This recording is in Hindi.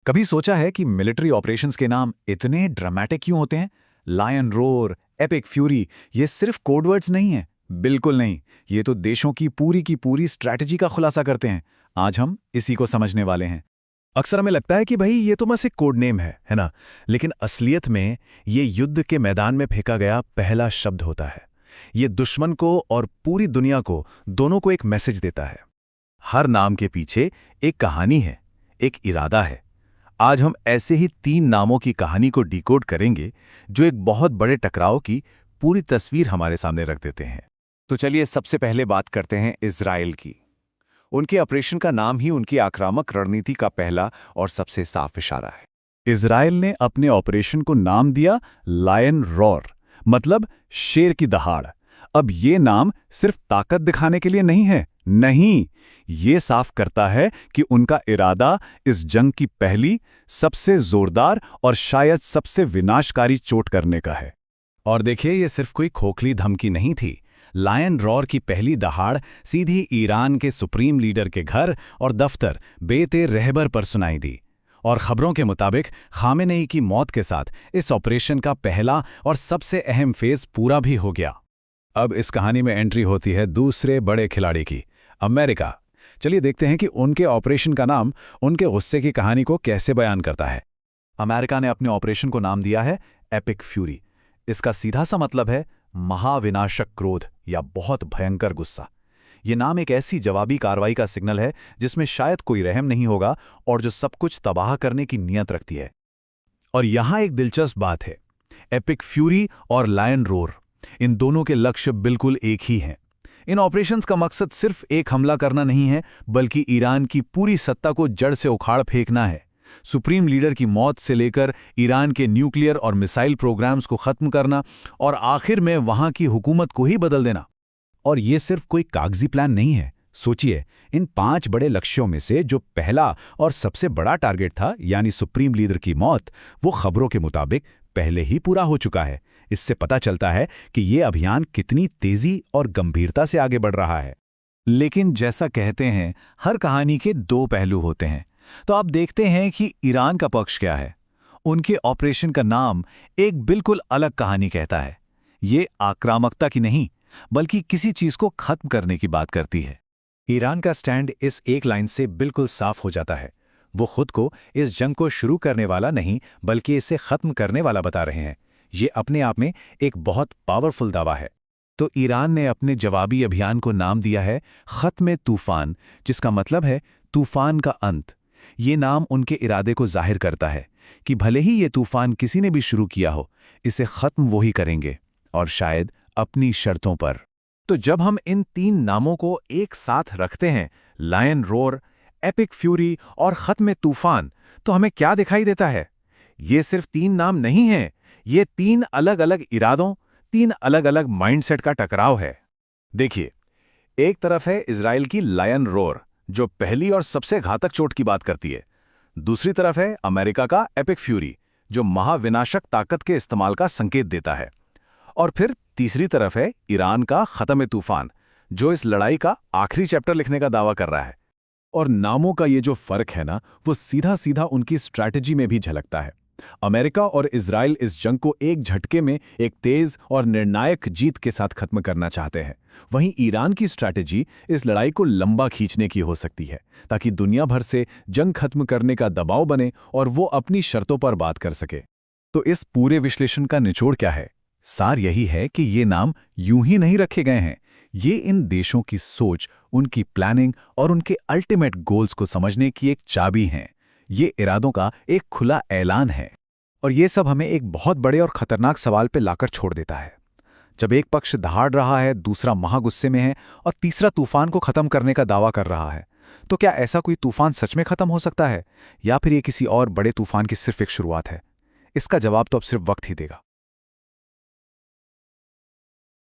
कभी सोचा है कि मिलिट्री ऑपरेशंस के नाम इतने ड्रामेटिक क्यों होते हैं? लायन रोर, एपिक फ्यूरी, ये सिर्फ कोड वर्ड्स नहीं हैं। बिल्कुल नहीं। ये तो देशों की पूरी स्ट्रैटेजी का खुलासा करते हैं। आज हम इसी को समझने वाले हैं। अक्सर हमें लगता है कि भाई ये तो बस एक कोड नेम है ना। लेकिन असलियत में ये युद्ध के मैदान में फेंका गया पहला शब्द होता है। ये दुश्मन को और पूरी दुनिया को, दोनों को एक मैसेज देता है। हर नाम के पीछे एक कहानी है, एक इरादा है। आज हम ऐसे ही 3 नामों की कहानी को डिकोड करेंगे जो एक बहुत बड़े टकराव की पूरी तस्वीर हमारे सामने रख देते हैं। तो चलिए सबसे पहले बात करते हैं इजराइल की। उनके ऑपरेशन का नाम ही उनकी आक्रामक रणनीति का पहला और सबसे साफ इशारा है। इजराइल ने अपने ऑपरेशन को नाम दिया लायन रॉर, मतलब शेर की दहाड़। अब ये नाम सिर्फ ताकत दिखाने के लिए नहीं है, नहीं, ये साफ करता है कि उनका इरादा इस जंग की पहली, सबसे जोरदार और शायद सबसे विनाशकारी चोट करने का है। और देखिए, ये सिर्फ कोई खोखली धमकी नहीं थी। लायन रॉर की पहली दहाड़ सीधी ईरान के सुप्रीम लीडर के घर और दफ्तर बेते रहबर पर सुनाई दी। और खबरों के मुताबिक खामेनेई की मौत के साथ इस ऑपरेशन का पहला और सबसे अहम फेज पूरा भी हो गया। अब इस कहानी में एंट्री होती है दूसरे बड़े खिलाड़ी की, अमेरिका। चलिए देखते हैं कि उनके ऑपरेशन का नाम उनके गुस्से की कहानी को कैसे बयान करता है। अमेरिका ने अपने ऑपरेशन को नाम दिया है एपिक फ्यूरी। इसका सीधा सा मतलब है महाविनाशक क्रोध या बहुत भयंकर गुस्सा। ये नाम एक ऐसी जवाबी कार्रवाई का सिग्नल है जिसमें शायद कोई रहम नहीं होगा और जो सब कुछ तबाह करने की नीयत रखती है। और यहां एक दिलचस्प बात है, एपिक फ्यूरी और लायन रोर, इन दोनों के लक्ष्य बिल्कुल एक ही हैं। इन ऑपरेशंस का मकसद सिर्फ एक हमला करना नहीं है, बल्कि ईरान की पूरी सत्ता को जड़ से उखाड़ फेंकना है। सुप्रीम लीडर की मौत से लेकर ईरान के न्यूक्लियर और मिसाइल प्रोग्राम्स को खत्म करना और आखिर में वहां की हुकूमत को ही बदल देना। और ये सिर्फ कोई कागजी प्लान नहीं है। सोचिए, इन 5 बड़े लक्ष्यों में से जो पहला और सबसे बड़ा टारगेट था, यानी सुप्रीम लीडर की मौत, वो खबरों के मुताबिक पहले ही पूरा हो चुका है। इससे पता चलता है कि ये अभियान कितनी तेजी और गंभीरता से आगे बढ़ रहा है। लेकिन जैसा कहते हैं, हर कहानी के 2 पहलू होते हैं। तो आप देखते हैं कि ईरान का पक्ष क्या है। उनके ऑपरेशन का नाम एक बिल्कुल अलग कहानी कहता है। ये आक्रामकता की नहीं, बल्कि किसी चीज को खत्म करने की बात करती है। ईरान का स्टैंड इस एक लाइन से बिल्कुल साफ हो जाता है। वो खुद को इस जंग को शुरू करने वाला नहीं, बल्कि इसे खत्म करने वाला बता रहे हैं। ये अपने आप में एक बहुत पावरफुल दावा है। तो ईरान ने अपने जवाबी अभियान को नाम दिया है खत्म तूफान, जिसका मतलब है तूफान का अंत। ये नाम उनके इरादे को जाहिर करता है कि भले ही ये तूफान किसी ने भी शुरू किया हो, इसे खत्म वो ही करेंगे, और शायद अपनी शर्तों पर। तो जब हम इन 3 नामों को एक साथ रखते हैं, लायन रोर, एपिक फ्यूरी और खत्म तूफान, तो हमें क्या दिखाई देता है? ये सिर्फ 3 नाम नहीं हैं, ये 3 अलग अलग इरादों, 3 अलग अलग माइंडसेट का टकराव है। देखिए, एक तरफ है इजराइल की लायन रोर, जो पहली और सबसे घातक चोट की बात करती है। दूसरी तरफ है अमेरिका का एपिक फ्यूरी, जो महाविनाशक ताकत के इस्तेमाल का संकेत देता है। और फिर तीसरी तरफ है ईरान का खत्म तूफान, जो इस लड़ाई का आखिरी चैप्टर लिखने का दावा कर रहा है। और नामों का ये जो फर्क है ना, वो सीधा सीधा उनकी स्ट्रैटेजी में भी झलकता है। अमेरिका और इजराइल इस जंग को एक झटके में एक तेज और निर्णायक जीत के साथ खत्म करना चाहते हैं। वहीं ईरान की स्ट्रैटेजी इस लड़ाई को लंबा खींचने की हो सकती है, ताकि दुनिया भर से जंग खत्म करने का दबाव बने और वो अपनी शर्तों पर बात कर सके। तो इस पूरे विश्लेषण का निचोड़ क्या है? सार यही है कि ये नाम यूं ही नहीं रखे गए हैं। ये इन देशों की सोच, उनकी प्लानिंग और उनके अल्टीमेट गोल्स को समझने की एक चाबी हैं। ये इरादों का एक खुला ऐलान है। और ये सब हमें एक बहुत बड़े और खतरनाक सवाल पे लाकर छोड़ देता है। जब एक पक्ष दहाड़ रहा है, दूसरा महागुस्से में है और तीसरा तूफान को खत्म करने का दावा कर रहा है, तो क्या ऐसा कोई तूफान सच में खत्म हो सकता है, या फिर ये किसी और बड़े तूफान की सिर्फ एक शुरुआत है? इसका जवाब तो अब सिर्फ वक्त ही देगा।